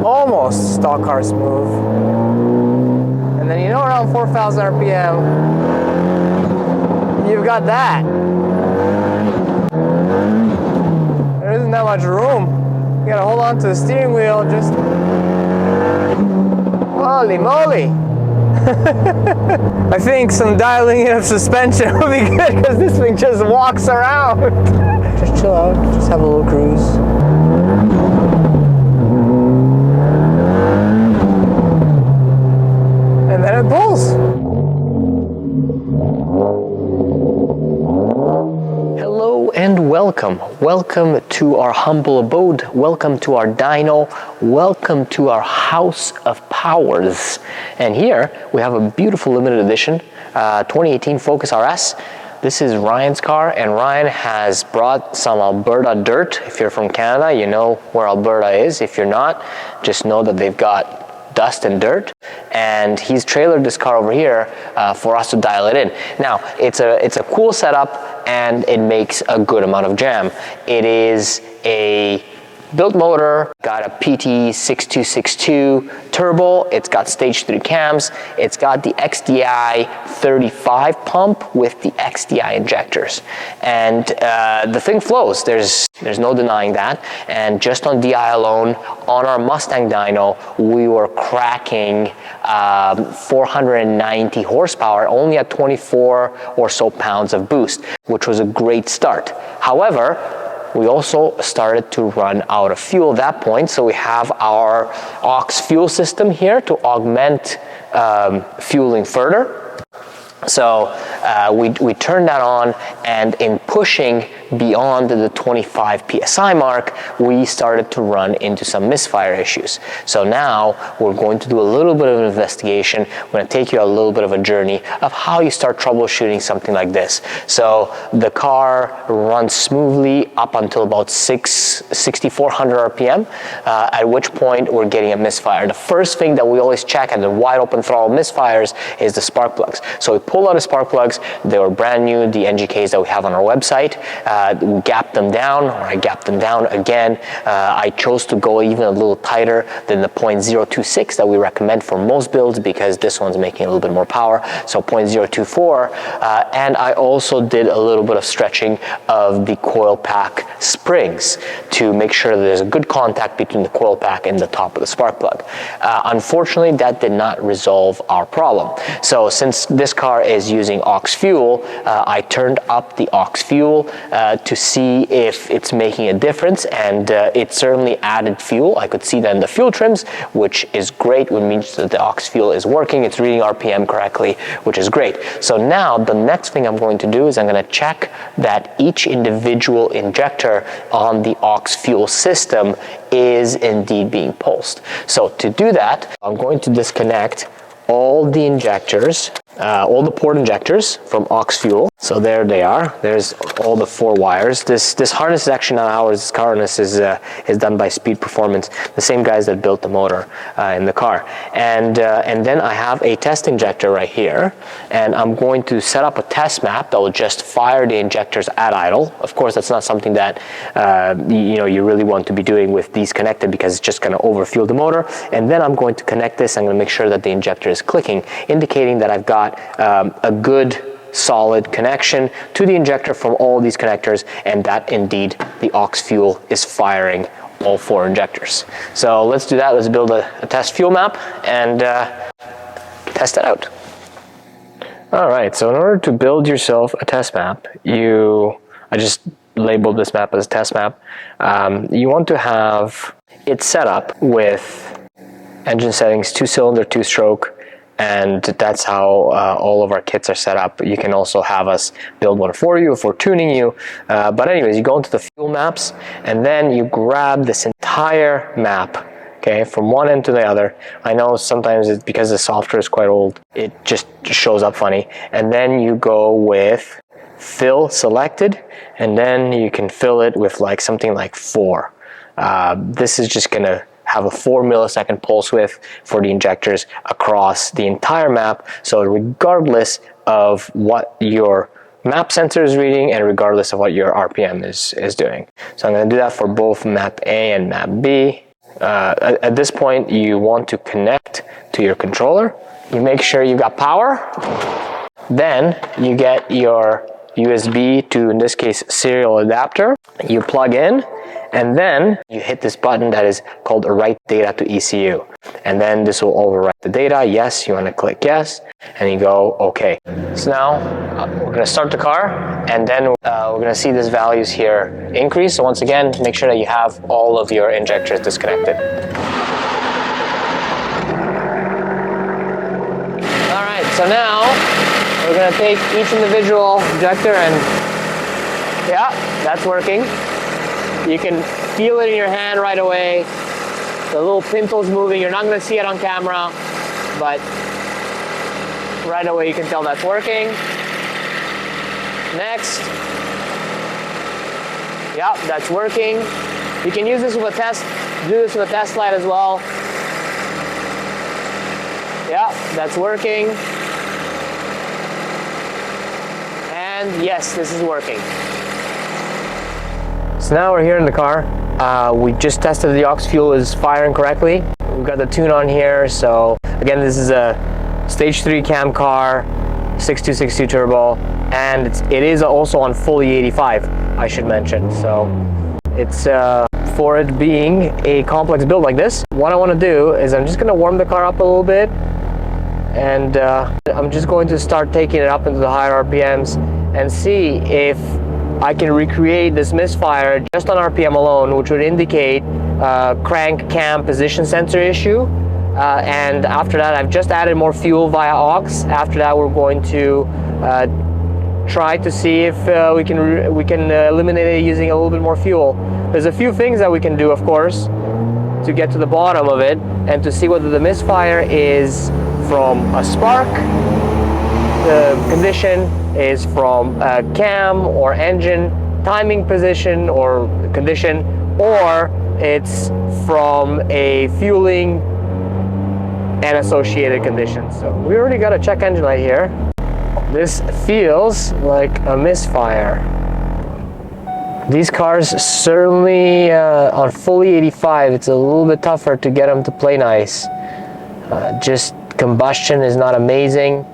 almost stock car smooth. And then, you know, around 4,000 RPM, you've got that. There isn't that much room. You gotta hold on to the steering wheel, just... Holy moly! I think some dialing in of suspension would be good because this thing just walks around. Just chill out, just have a little cruise. And then it pulls. Hello and welcome. Welcome to our humble abode. Welcome to our dyno. Welcome to our house of powers. And here we have a beautiful limited edition 2018 Focus RS. This is Ryan's car, and Ryan has brought some Alberta dirt. If you're from Canada, you know where Alberta is. If you're not, just know that they've got dust and dirt, and he's trailered this car over here for us to dial it in. Now, it's a cool setup, and it makes a good amount of jam. It is a built motor, got a PT6262 turbo, it's got stage 3 cams, it's got the XDI 35 pump with the XDI injectors. And the thing flows, there's no denying that. And just on DI alone, on our Mustang dyno, we were cracking 490 horsepower, only at 24 or so pounds of boost, which was a great start. However, we also started to run out of fuel at that point, so we have our aux fuel system here to augment fueling further. So we turned that on, and in pushing beyond the 25 psi mark, we started to run into some misfire issues. So now we're going to do a little bit of an investigation. I'm going to take you a little bit of a journey of how you start troubleshooting something like this. So the car runs smoothly up until about 6,400 RPM, at which point we're getting a misfire. The first thing that we always check at the wide open throttle misfires is the spark plugs. So we pull out the spark plugs. They were brand new, the NGKs that we have on our website. We gapped them down, or I gapped them down again. I chose to go even a little tighter than the 0.026 that we recommend for most builds, because this one's making a little bit more power, so 0.024. And I also did a little bit of stretching of the coil pack springs to make sure that there's a good contact between the coil pack and the top of the spark plug. Unfortunately, that did not resolve our problem. So since this car is using aux fuel, I turned up the aux fuel to see if it's making a difference, and it certainly added fuel. I could see that in the fuel trims, which is great, which means that the aux fuel is working, it's reading RPM correctly, which is great. So now the next thing I'm going to do is I'm going to check that each individual injector on the aux fuel system is indeed being pulsed. So to do that, I'm going to disconnect all the injectors, all the port injectors from aux fuel. So there they are. There's all the 4 wires. This harness is actually not ours. This harness is done by Speed Performance, the same guys that built the motor in the car. And then I have a test injector right here, and I'm going to set up a test map that will just fire the injectors at idle. Of course, that's not something that you really want to be doing with these connected, because it's just going to overfuel the motor. And then I'm going to connect this. I'm going to make sure that the injector is clicking, indicating that I've got a good solid connection to the injector from all these connectors, and that indeed the aux fuel is firing all 4 injectors. So let's do that. Let's build a test fuel map and test it out. All right, so in order to build yourself a test map, I just labeled this map as a test map. You want to have it set up with engine settings, 2-cylinder, 2-stroke, and that's how all of our kits are set up. You can also have us build one for you if we're tuning you. But anyways, you go into the fuel maps, and then you grab this entire map, okay, from one end to the other. I know sometimes it's because the software is quite old, it just shows up funny. And then you go with fill selected, and then you can fill it with like something like 4. This is just gonna have a 4 millisecond pulse width for the injectors across the entire map. So regardless of what your map sensor is reading and regardless of what your RPM is doing. So I'm going to do that for both map A and map B. at this point, you want to connect to your controller. You make sure you got power. Then you get your USB to, in this case, serial adapter. You plug in, and then you hit this button that is called Write Data to ECU. And then this will overwrite the data. Yes, you want to click yes, and you go OK. So now we're going to start the car, and then we're going to see these values here increase. So once again, make sure that you have all of your injectors disconnected. All right, so now we're going to take each individual injector and, yeah, that's working. You can feel it in your hand right away. The little pinto's moving. You're not going to see it on camera, but right away you can tell that's working. Next. Yeah, that's working. You can use this with a test, do this with a test light as well. Yeah, that's working. And yes, this is working. So now we're here in the car. We just tested the aux fuel is firing correctly. We've got the tune on here. So again, this is a stage 3 cam car, 6262 turbo, and it is also on fully 85, I should mention. So it's for it being a complex build like this, what I want to do is I'm just going to warm the car up a little bit, and I'm just going to start taking it up into the higher RPMs and see if I can recreate this misfire just on RPM alone, which would indicate crank cam position sensor issue. And after that, I've just added more fuel via aux. After that, we're going to try to see if we can eliminate it using a little bit more fuel. There's a few things that we can do, of course, to get to the bottom of it and to see whether the misfire is from a spark, the condition is from a cam or engine timing position or condition, or it's from a fueling and associated conditions. So we already got a check engine light here. This feels like a misfire. These cars certainly on fully 85, it's a little bit tougher to get them to play nice. Just combustion is not amazing.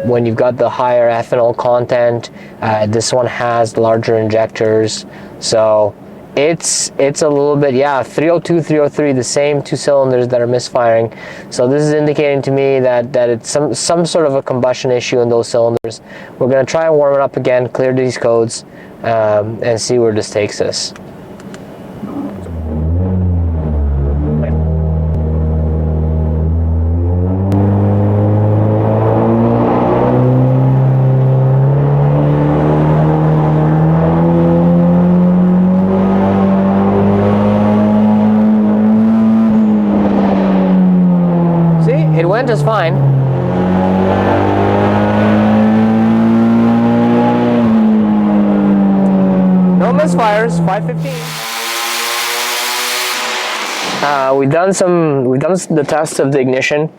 When you've got the higher ethanol content, this one has larger injectors, so it's a little bit, yeah, 302, 303, the same two cylinders that are misfiring. So this is indicating to me that it's some sort of a combustion issue in those cylinders. We're going to try and warm it up again, clear these codes, and see where this takes us. It went just fine. No misfires, 515. We've done the test of the ignition.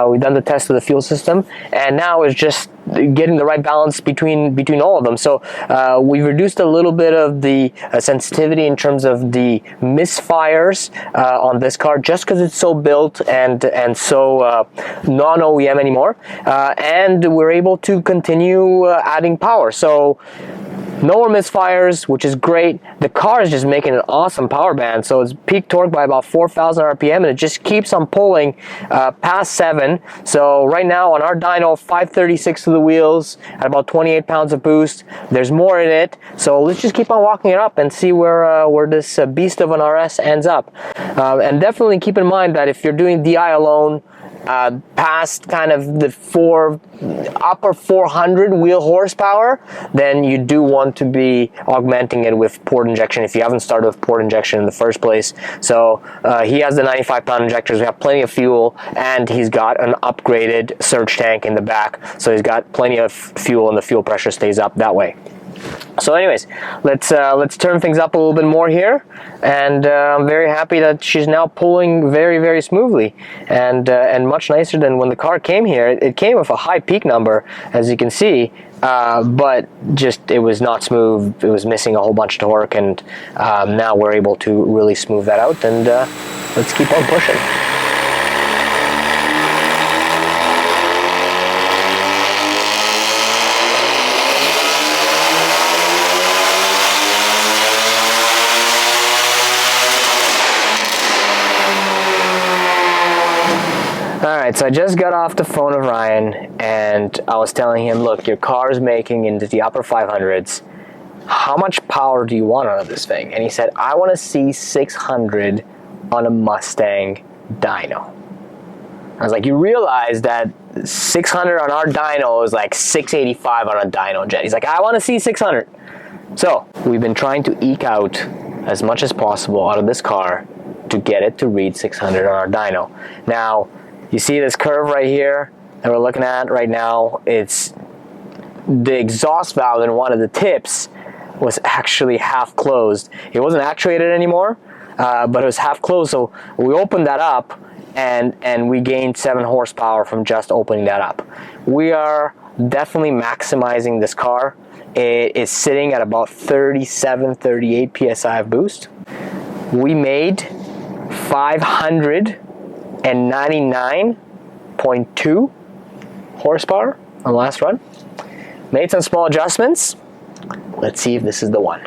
We've done the test of the fuel system, and now it's just getting the right balance between all of them. So we've reduced a little bit of the sensitivity in terms of the misfires on this car, just because it's so built and so non-OEM anymore, and we're able to continue adding power. So no more misfires, which is great. The car is just making an awesome power band, so it's peak torque by about 4,000 RPM, and it just keeps on pulling past 7. So right now on our dyno, 536 to the wheels at about 28 pounds of boost. There's more in it, so let's just keep on walking it up and see where this beast of an RS ends up. And definitely keep in mind that if you're doing DI alone, past kind of the upper 400 wheel horsepower, then you do want to be augmenting it with port injection if you haven't started with port injection in the first place. So he has the 95-pound injectors. We have plenty of fuel, and he's got an upgraded surge tank in the back, so he's got plenty of fuel, and the fuel pressure stays up that way. So anyways, let's turn things up a little bit more here, and I'm very happy that she's now pulling very, very smoothly, and much nicer than when the car came here. It came with a high peak number, as you can see, but just it was not smooth. It was missing a whole bunch of torque, and now we're able to really smooth that out, and let's keep on pushing. Alright, so I just got off the phone with Ryan, and I was telling him, look, your car is making into the upper 500s. How much power do you want out of this thing? And he said, I want to see 600 on a Mustang dyno. I was like, you realize that 600 on our dyno is like 685 on a Dynojet. He's like, I want to see 600. So we've been trying to eke out as much as possible out of this car to get it to read 600 on our dyno. Now, you see this curve right here that we're looking at right now? It's the exhaust valve in one of the tips was actually half closed. It wasn't actuated anymore, but it was half closed. So we opened that up, and we gained 7 horsepower from just opening that up. We are definitely maximizing this car. It is sitting at about 37, 38 psi of boost. We made 599.2 horsepower on the last run. Made some small adjustments. Let's see if this is the one.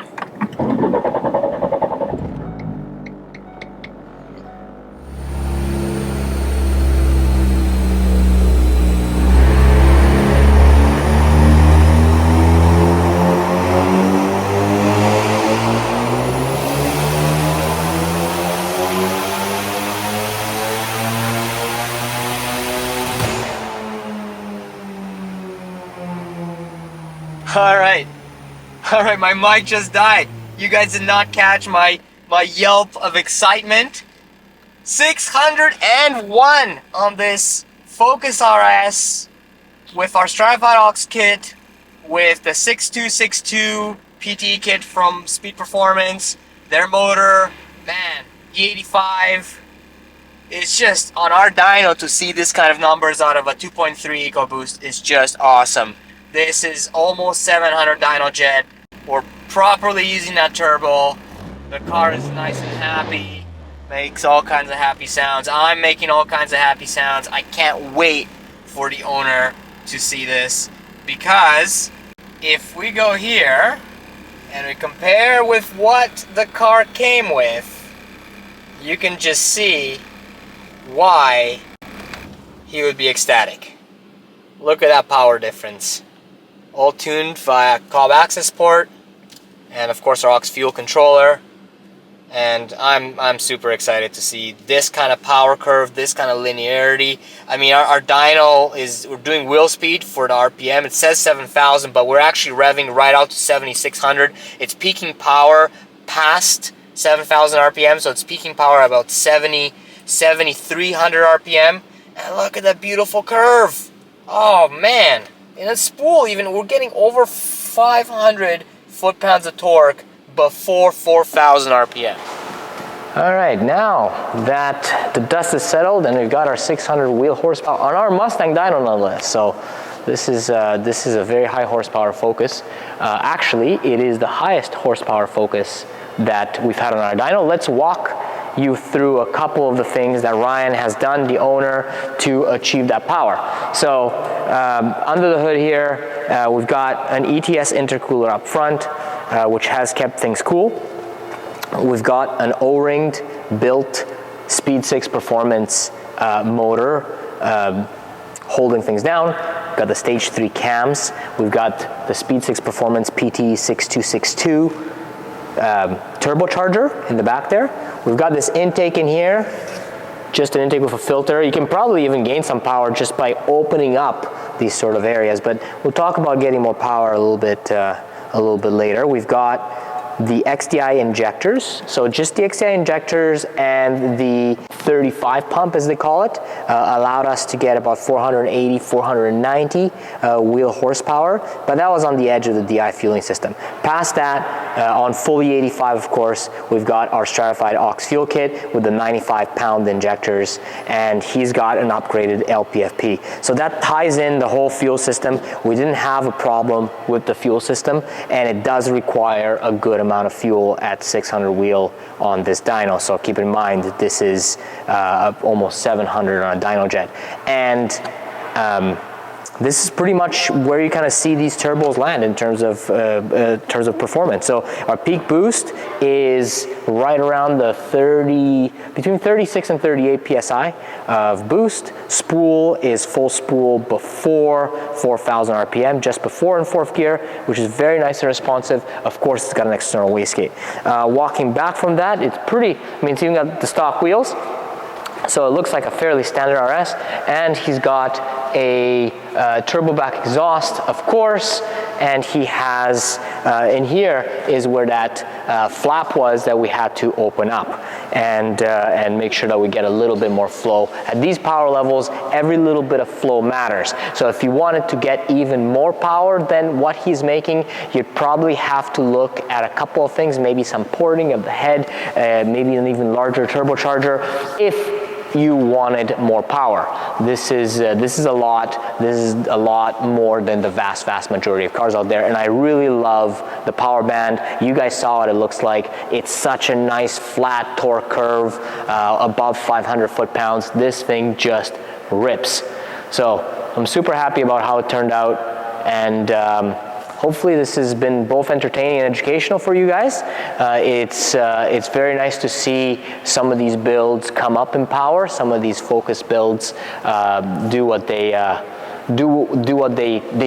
All right, my mic just died. You guys did not catch my yelp of excitement. 601 on this Focus RS with our Stratified Aux kit, with the 6262 PTE kit from Speed Performance, their motor, man, E85. It's just, on our dyno, to see this kind of numbers out of a 2.3 EcoBoost is just awesome. This is almost 700 Dynojet. We're properly using that turbo. The car is nice and happy. Makes all kinds of happy sounds. I'm making all kinds of happy sounds. I can't wait for the owner to see this, because if we go here and we compare with what the car came with, you can just see why he would be ecstatic. Look at that power difference. All tuned via cob access port, and of course our aux fuel controller. And I'm super excited to see this kind of power curve, this kind of linearity. I mean, our dyno we're doing wheel speed for the RPM. It says 7,000, but we're actually revving right out to 7,600. It's peaking power past 7,000 RPM, so it's peaking power about 7,300 RPM. And look at that beautiful curve. Oh man. In a spool even, we're getting over 500 foot-pounds of torque before 4,000 RPM. All right, now that the dust is settled and we've got our 600 wheel horsepower on our Mustang dyno nonetheless. So this is a very high horsepower Focus. Actually, it is the highest horsepower Focus that we've had on our dyno. Let's walk you through a couple of the things that Ryan has done, the owner, to achieve that power. So under the hood here, we've got an ETS intercooler up front, which has kept things cool. We've got an O-ringed built Speed 6 Performance motor holding things down. We've got the Stage 3 cams. We've got the Speed 6 Performance PT 6262 turbocharger in the back there. We've got this intake in here, just an intake with a filter. You can probably even gain some power just by opening up these sort of areas, but we'll talk about getting more power a little bit later. We've got the XDI injectors. So just the XDI injectors and the 35 pump, as they call it, allowed us to get about 480, 490 wheel horsepower, but that was on the edge of the DI fueling system. Past that, on fully 85, of course, we've got our Stratified Aux Fuel kit with the 95-pound injectors, and he's got an upgraded LPFP. So that ties in the whole fuel system. We didn't have a problem with the fuel system, and it does require a good amount of fuel at 600 wheel on this dyno. So keep in mind that this is almost 700 on a Dynojet. And this is pretty much where you kind of see these turbos land in terms of performance. So our peak boost is right around the between 36 and 38 psi of boost. Spool is full spool before 4,000 RPM, just before in fourth gear, which is very nice and responsive. Of course, it's got an external wastegate. Walking back from that, it's pretty, I mean, so you've got the stock wheels. So it looks like a fairly standard RS, and he's got a turbo back exhaust, of course, and he has, in here is where that flap was that we had to open up and make sure that we get a little bit more flow. At these power levels, every little bit of flow matters. So if you wanted to get even more power than what he's making, you'd probably have to look at a couple of things, maybe some porting of the head, maybe an even larger turbocharger, if you wanted more power. This is a lot more than the vast majority of cars out there, and I really love the power band. You guys saw what it looks like. It's such a nice flat torque curve above 500 foot-pounds. This thing just rips. So I'm super happy about how it turned out, and hopefully this has been both entertaining and educational for you guys. It's very nice to see some of these builds come up in power. Some of these Focus builds do what they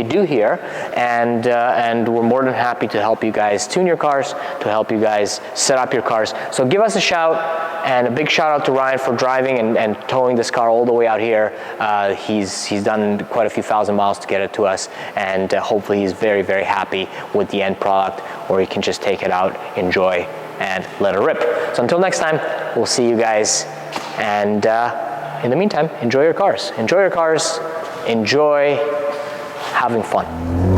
do here, and we're more than happy to help you guys tune your cars, to help you guys set up your cars. So give us a shout, and a big shout out to Ryan for driving and towing this car all the way out here. He's done quite a few thousand miles to get it to us, and hopefully he's very, very happy with the end product, or he can just take it out, enjoy, and let it rip. So until next time, we'll see you guys, and in the meantime, enjoy your cars. Enjoy your cars. Enjoy having fun.